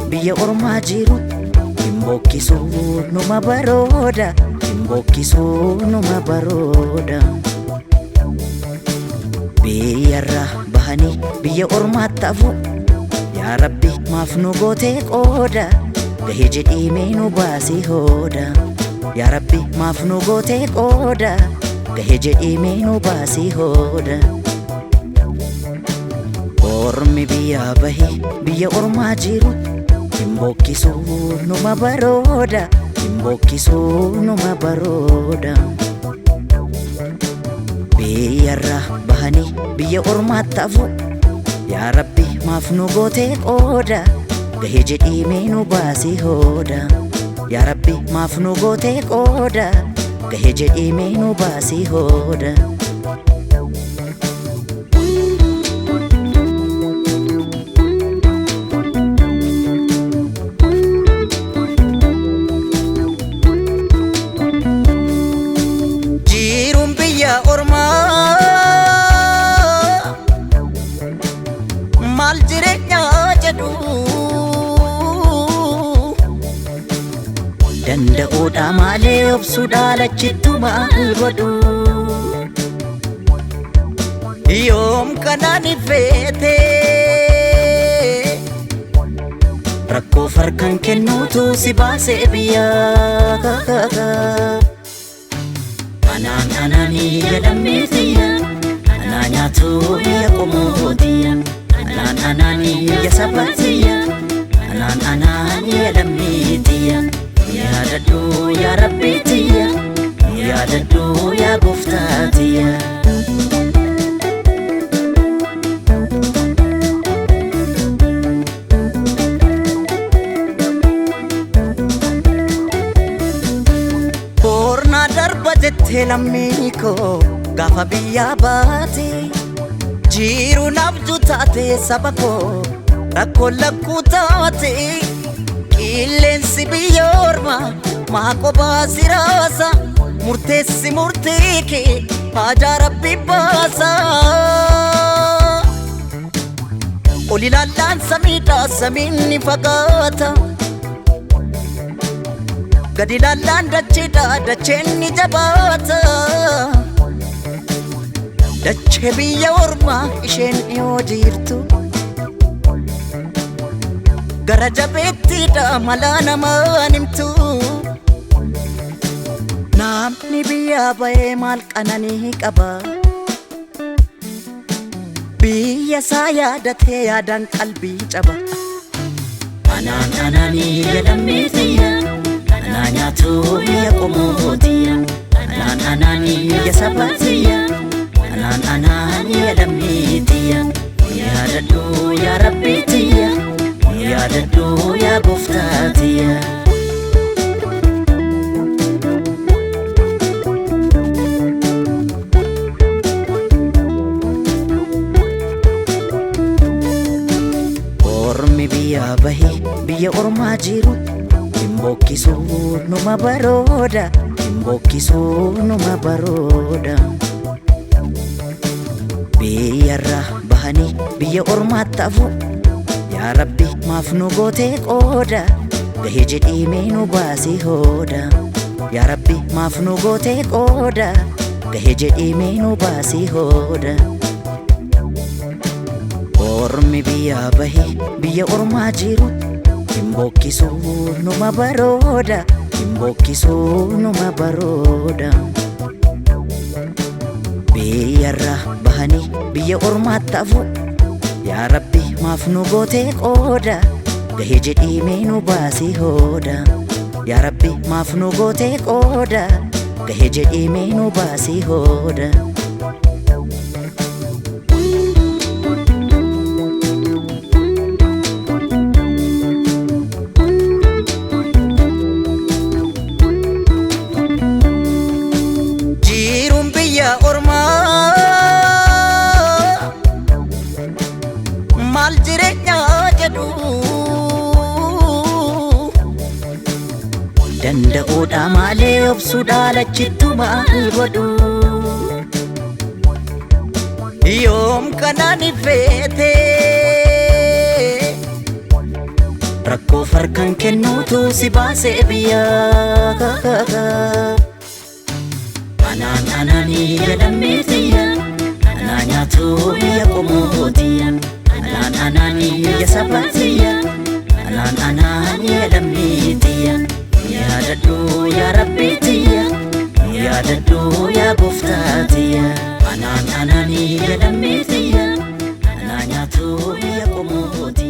biyya ormaa jiru himbookkisuu numa barooda, himbookkisuu numa barooda. Biyyarra bahanii biyya ormaatti hafu, yaa Rabbi maaf nu gootee qooda, gahee jedhiimee nu baasii hooda. Yaa Rabbi maaf nu gootee qooda, gahee jedhiimee nu baasii hooda. Ormi biyya bahee biyya ormaa jiru himbookkisuu numa barooda, himbookkisuu numa barooda. Biyyarra bahanii biyya ormaatti hafu, yaa Rabbi maaf nu gootee qooda, gahee jedhiimee nu baasii hooda. Yaa Rabbi maaf nu gootee qooda, gahee jedhiimee nu baasii hooda. Maal jireenyaa jedhu danda'uudha malee obsuudha lachittu maal godhu. Yoom kanaan ifeete rakkoo farkan kennuutu si baasee biyyaa. Anaan anaanii jedhameetiya, anaa nyaatu biyya qomootiya. Anaan anaanii ya sabatiya, anaan anaanii ya lammiitiya. Yaadadhu yaa Rabbiitiya, yaadadhu yaa Gooftaatiya. Boornaa darba jettee lammii koo gaafa biyyaa baate, jiru nabdu taate saba koo rakkoon lakkuu taate. Qilleensi biyya ormaa maa kophaa si raasa, murteessi murtee kee haajaa Rabbi baasa. Ol ilaallaan samiidhaa samiin ni fagaata, gad ilaallaan dacheedhaa dacheen ni jabaata. Dachee biyya ormaa isheen dhiyoo jirtu, gara jabeettiidha malaa namaan himtu. Namni biyyaa bahee maal qananii qaba, biyya isaa yaadatee yaadaan qalbii caba. Anaan anaanii jedhameetiya, anaa nyaatu biyya qomootiya. Anaan anaanii ya sabatiya, anaan anaanii ya lammiitiya. Yaadadhu yaa Rabbiitiya, yaadadhu yaa Gooftaatiya. Ormi biyya bahee biyya ormaa jiru himbookkisuu numa barooda, himbookkisuu numa barooda. Biyyarra bahanii biyya ormaatti hafu, yaa Rabbi maaf nu gootee qooda, gahee jedhiimee nu baasii hooda. Yaa Rabbi maaf nu gootee qooda, gahee jedhiimee nu baasii hooda. Ormi biyya bahee biyya ormaa jiru himbookkisuu numa barooda, himbookkisuu numa barooda. Biyyarra bahanii biyya ormaatti hafu, yaa Rabbi maaf nu gootee qooda, gahee jedhiimee nu baasii hooda. Yaa Rabbi maaf nu gootee qooda, gahee jedhiimee nu baasii hooda. Danda'uudha malee obsuudha lachittu maal godhu yoom kanaan ifeete rakkoo farkan kennuutu si baasee biyyaa Anani yadamitiya Anaa nyaatu biyya qomootiya Anani yasabatiya Anani yadamitiya Yaadadhu yaa rabbitiya Yaadadhu yaa gooftaatiya Anani yadamitiya Anaa nyaatu biyya qomootiya